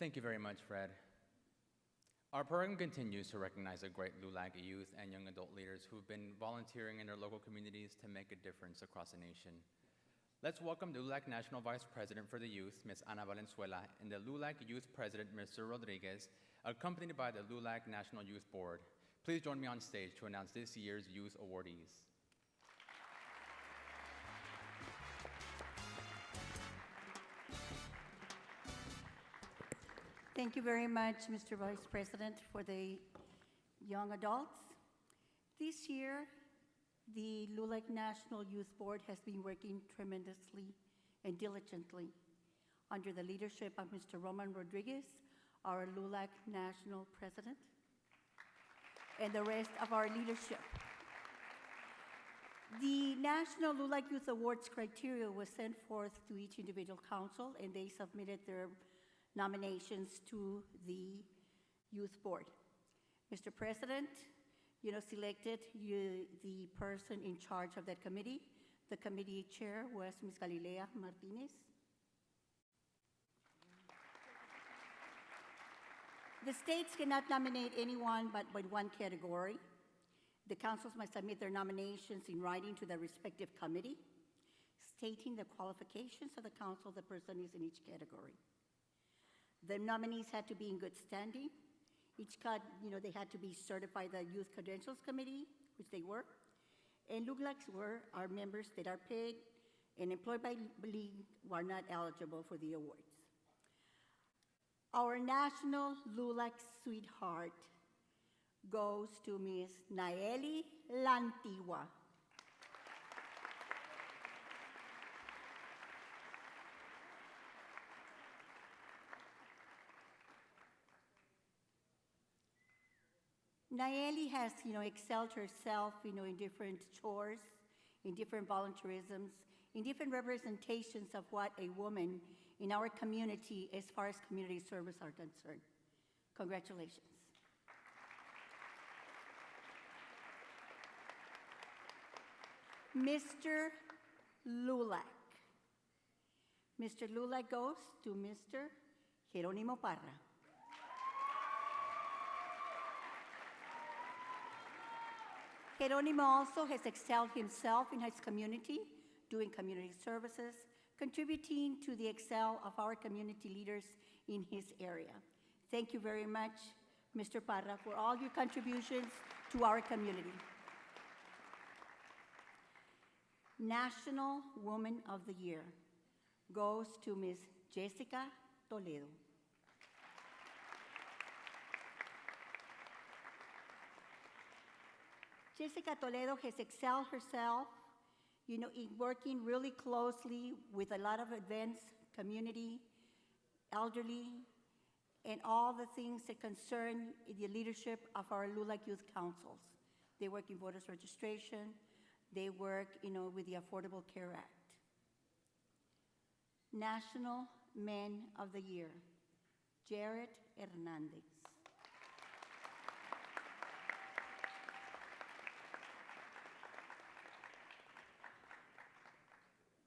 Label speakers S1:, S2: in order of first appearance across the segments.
S1: Thank you very much, Fred. Our program continues to recognize the great LULAC youth and young adult leaders who've been volunteering in their local communities to make a difference across the nation. Let's welcome the LULAC National Vice President for the Youth, Ms. Ana Valenzuela, and the LULAC Youth President, Mr. Rodriguez, accompanied by the LULAC National Youth Board. Please join me on stage to announce this year's youth awardees.
S2: Thank you very much, Mr. Vice President, for the young adults. This year, the LULAC National Youth Board has been working tremendously and diligently under the leadership of Mr. Roman Rodriguez, our LULAC National President, and the rest of our leadership. The National LULAC Youth Awards criteria was sent forth to each individual council, and they submitted their nominations to the Youth Board. Mr. President, selected the person in charge of that committee. The committee chair was Ms. Galilea Martinez. The states cannot nominate anyone but one category. The councils must submit their nominations in writing to their respective committee, stating the qualifications of the council the person is in each category. The nominees had to be in good standing. They had to be certified by the Youth Credentials Committee, which they were. And LULACs were our members that are paid and employed by league who are not eligible for the awards. Our national LULAC sweetheart goes to Ms. Nayeli Lantigua. Nayeli has, excelled herself, in different chores, in different volunteerisms, in different representations of what a woman in our community, as far as community service are concerned. Congratulations. Mr. LULAC. Mr. LULAC goes to Mr. Jerónimo Parra. Jerónimo also has excelled himself in his community, doing community services, contributing to the excel of our community leaders in his area. Thank you very much, Mr. Parra, for all your contributions to our community. National Woman of the Year goes to Ms. Jessica Toledo. Jessica Toledo has excelled herself, in working really closely with a lot of advanced community, elderly, and all the things that concern the leadership of our LULAC Youth Councils. They work in voters registration. They work, with the Affordable Care Act. National Men of the Year, Jared Hernandez.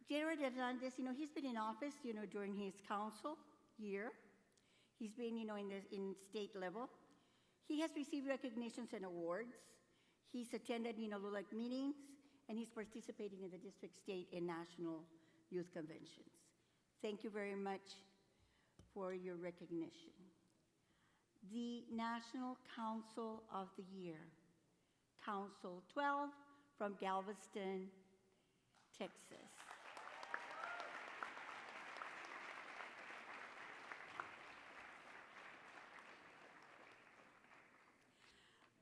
S2: Jared Hernandez, he's been in office, during his council year. He's been, in state level. He has received recognitions and awards. He's attended, LULAC meetings, and he's participating in the district, state, and national youth conventions. Thank you very much for your recognition. The National Council of the Year, Council 12 from Galveston, Texas.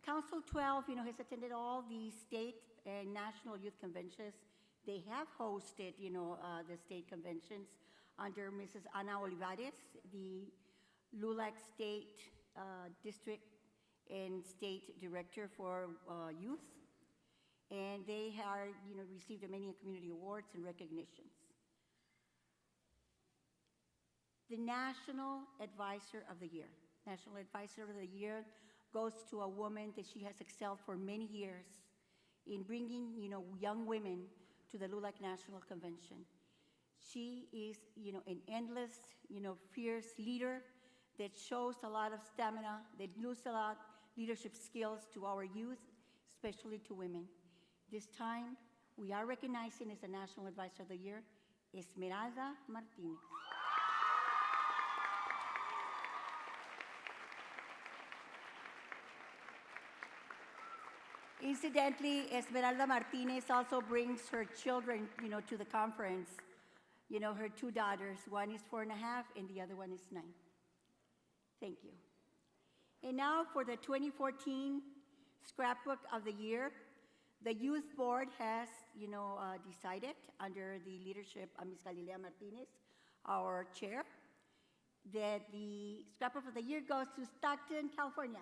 S2: Council 12, has attended all the state and national youth conventions. They have hosted, the state conventions under Mrs. Ana Olivares, the LULAC State District and State Director for Youth. And they are, received many community awards and recognitions. The National Advisor of the Year. National Advisor of the Year goes to a woman that she has excelled for many years in bringing, young women to the LULAC National Convention. She is, an endless, fierce leader that shows a lot of stamina, that lose a lot leadership skills to our youth, especially to women. This time, we are recognizing as the National Advisor of the Year, Esmeralda Martinez. Incidentally, Esmeralda Martinez also brings her children, to the conference. Her two daughters. One is 4.5 and the other one is 9. Thank you. And now for the 2014 Scrapbook of the Year. The Youth Board has, decided under the leadership of Ms. Galilea Martinez, our chair, that the Scrapbook of the Year goes to Stockton, California.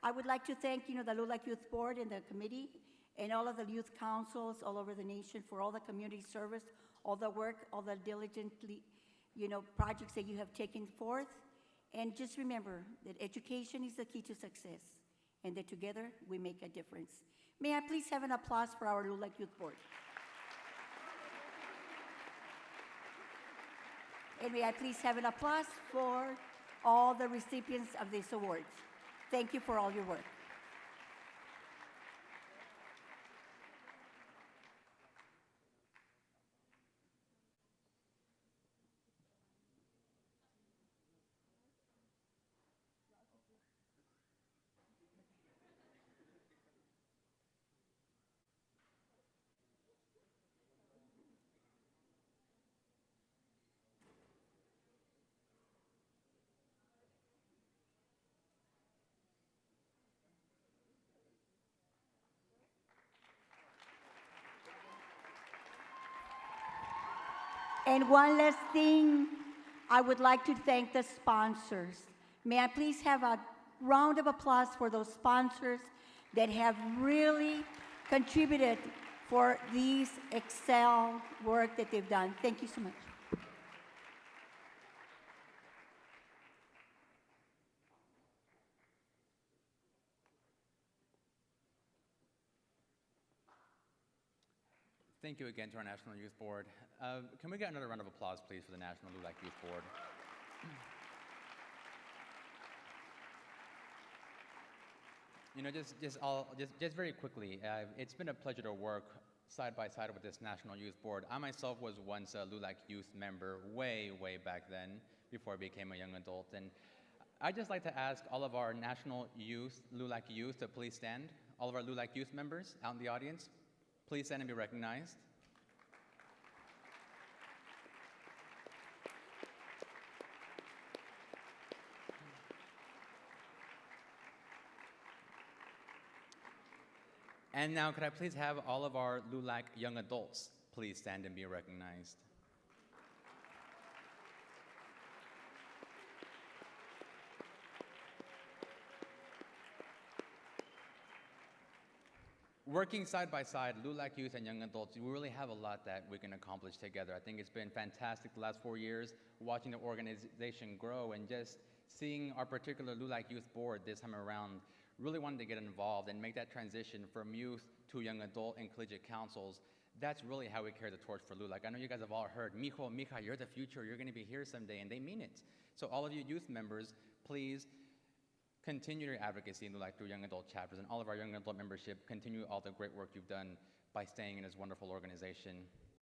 S2: I would like to thank, the LULAC Youth Board and the committee and all of the youth councils all over the nation for all the community service, all the work, all the diligently, projects that you have taken forth. And just remember that education is the key to success and that together we make a difference. May I please have an applause for our LULAC Youth Board? And may I please have an applause for all the recipients of these awards. Thank you for all your work. And one last thing, I would like to thank the sponsors. May I please have a round of applause for those sponsors that have really contributed for these excel work that they've done. Thank you so much.
S1: Thank you again to our National Youth Board. Can we get another round of applause, please, for the National LULAC Youth Board? Just very quickly, it's been a pleasure to work side by side with this National Youth Board. I myself was once a LULAC Youth member way back then, before I became a young adult. And I'd just like to ask all of our National Youth, LULAC Youth, to please stand. All of our LULAC Youth members out in the audience, please stand and be recognized. And now, could I please have all of our LULAC young adults please stand and be recognized? Working side by side, LULAC youth and young adults, we really have a lot that we can accomplish together. I think it's been fantastic the last 4 years, watching the organization grow and just seeing our particular LULAC Youth Board this time around really wanted to get involved and make that transition from youth to young adult and collegiate councils. That's really how we carry the torch for LULAC. I know you guys have all heard, mijo, mija, you're the future, you're gonna be here someday, and they mean it. So all of you youth members, please continue your advocacy in LULAC through young adult chapters, and all of our young adult membership, continue all the great work you've done by staying in this wonderful organization.